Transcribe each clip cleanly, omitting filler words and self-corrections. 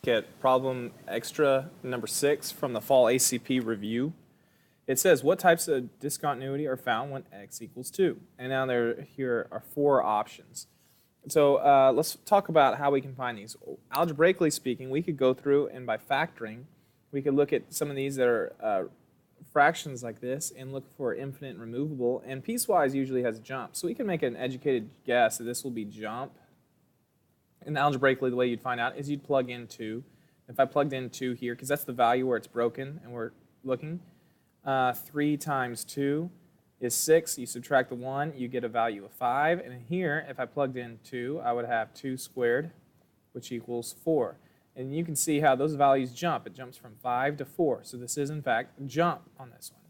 At problem extra number 6 from the fall ACP review. It says, what types of discontinuity are found when x equals 2? And now here are 4 options. So let's talk about how we can find these. Algebraically speaking, we could go through and by factoring, we could look at some of these that are fractions like this and look for infinite and removable. And piecewise usually has jump. So we can make an educated guess that this will be jump. And algebraically, the way you'd find out is you'd plug in 2. If I plugged in 2 here, because that's the value where it's broken and we're looking, 3 times 2 is 6. You subtract the 1, you get a value of 5. And here, if I plugged in 2, I would have 2 squared, which equals 4. And you can see how those values jump. It jumps from 5 to 4. So this is, in fact, a jump on this one.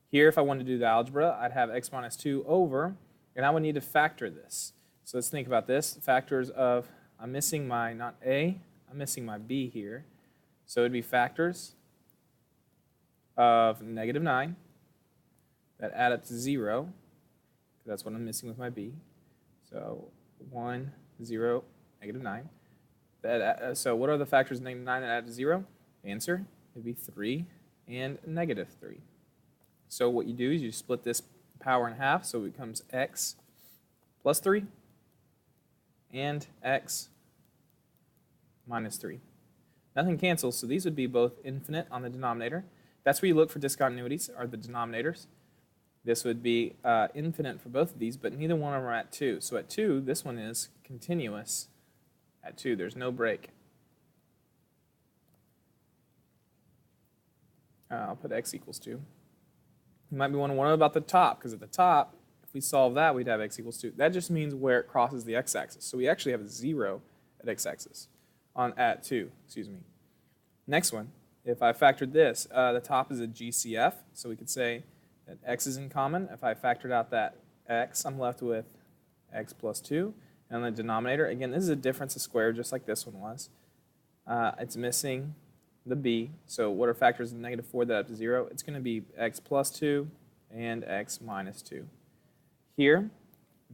Here, if I wanted to do the algebra, I'd have x minus 2 over, and I would need to factor this. So let's think about this. Factors of I'm missing my, not A, I'm missing my B here. So it would be factors of negative 9 that add up to 0. That's what I'm missing with my B. So 1, 0, negative 9. So what are the factors of negative 9 that add to 0? Answer would be 3 and negative 3. So what you do is you split this power in half, so it becomes x plus 3 and x minus 3. Nothing cancels, so these would be both infinite on the denominator. That's where you look for discontinuities, are the denominators. This would be infinite for both of these, but neither one of them are at 2. So at 2, this one is continuous. At 2, there's no break. I'll put x equals 2. You might be wondering what about the top, because at the top, if we solve that, we'd have x equals 2. That just means where it crosses the x-axis. So we actually have a 0 at x-axis, at 2, excuse me. Next one, if I factored this, the top is a GCF, so we could say that x is in common. If I factored out that x, I'm left with x plus 2. And on the denominator, again, this is a difference of square, just like this one was. It's missing the b, so what are factors of negative 4 that add up to 0? It's going to be x plus 2 and x minus 2. Here,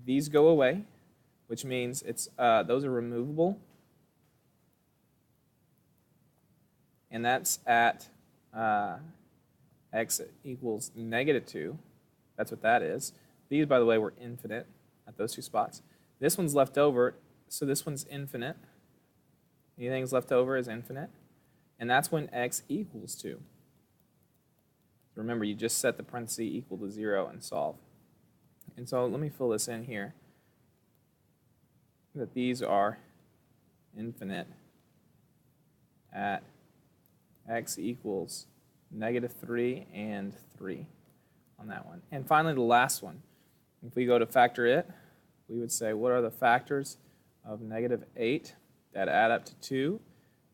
these go away, which means it's those are removable. And that's at x equals negative 2. That's what that is. These, by the way, were infinite at those two spots. This one's left over, so this one's infinite. Anything's left over is infinite. And that's when x equals 2. Remember, you just set the parenthesis equal to 0 and solve. And so let me fill this in here. That these are infinite at x equals negative 3 and 3 on that one. And finally, the last one. If we go to factor it, we would say, what are the factors of negative 8 that add up to 2?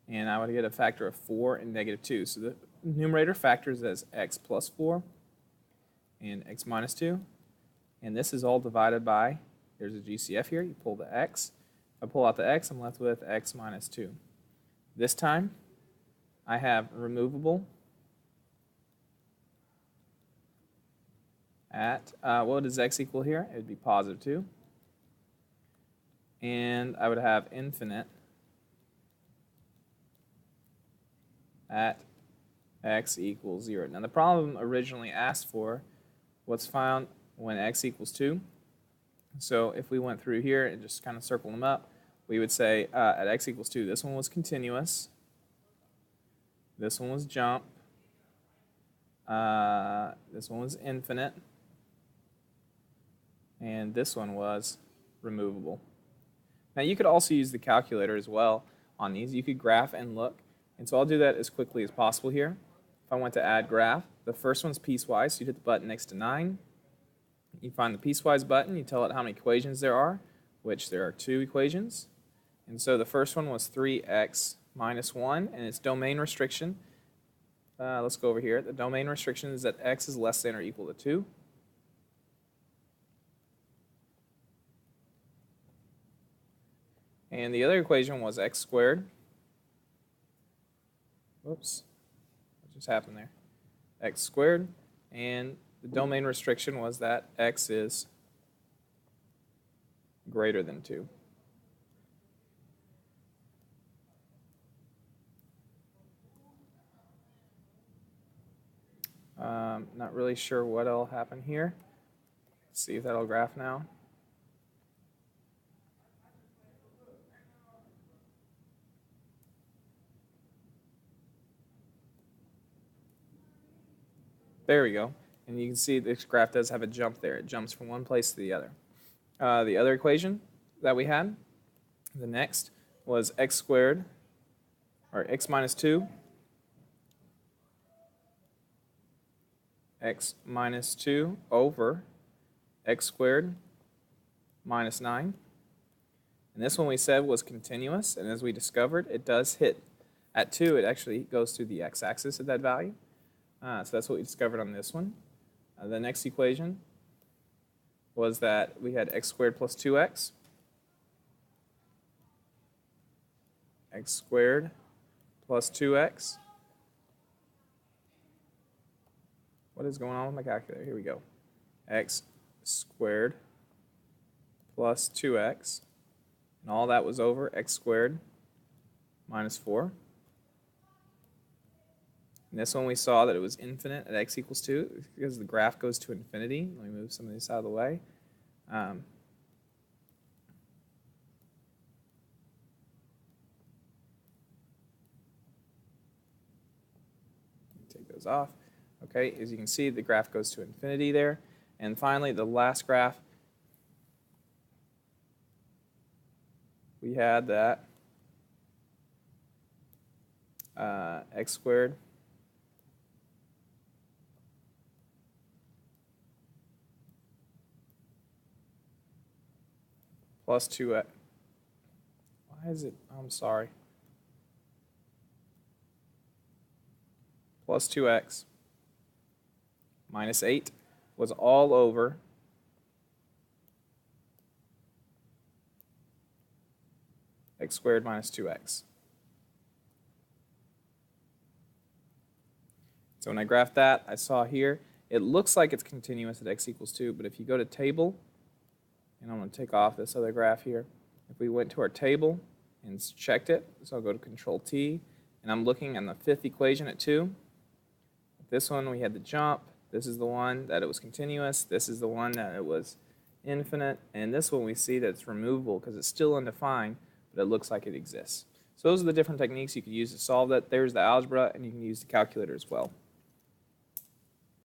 And I would get a factor of 4 and negative 2. So the numerator factors as x plus 4 and x minus 2. And this is all divided by, there's a GCF here, you pull the x. If I pull out the x, I'm left with x minus 2. This time, I have removable at, what does x equal here? It would be positive 2. And I would have infinite at x equals 0. Now the problem originally asked for what's found when x equals 2. So if we went through here and just kind of circle them up, we would say at x equals 2, this one was continuous, this one was jump, this one was infinite, and this one was removable. Now you could also use the calculator as well on these. You could graph and look. And so I'll do that as quickly as possible here. If I want to add graph, the first one's piecewise, so you hit the button next to 9. You find the piecewise button, you tell it how many equations there are, which there are 2 equations. And so the first one was 3x minus 1, and its domain restriction. Let's go over here. The domain restriction is that x is less than or equal to 2. And the other equation was x squared. Whoops, what just happened there? X squared, and the domain restriction was that x is greater than 2. Not really sure what'll happen here. Let's see if that'll graph now. There we go. And you can see this graph does have a jump there. It jumps from one place to the other. The other equation that we had, the next, was x squared, or x minus 2, x minus 2 over x squared minus 9. And this one we said was continuous, and as we discovered, it does hit at 2. It actually goes through the x-axis at that value. So that's what we discovered on this one. The next equation was that we had x squared plus 2x, x squared plus 2x. What is going on with my calculator? Here we go. X squared plus 2x. And all that was over x squared minus 4. And this one we saw that it was infinite at x equals 2 because the graph goes to infinity. Let me move some of this out of the way. Take those off. Okay, as you can see, the graph goes to infinity there. And finally, the last graph, we had that x squared plus 2x. Why is it? I'm sorry. Plus 2x minus 8 was all over x squared minus 2x. So when I graphed that, I saw here, it looks like it's continuous at x equals 2, but if you go to table, and I'm going to take off this other graph here. If we went to our table and checked it, so I'll go to Control T, and I'm looking at the fifth equation at 2. This one we had the jump. This is the one that it was continuous. This is the one that it was infinite. And this one we see that it's removable because it's still undefined, but it looks like it exists. So those are the different techniques you could use to solve that. There's the algebra, and you can use the calculator as well.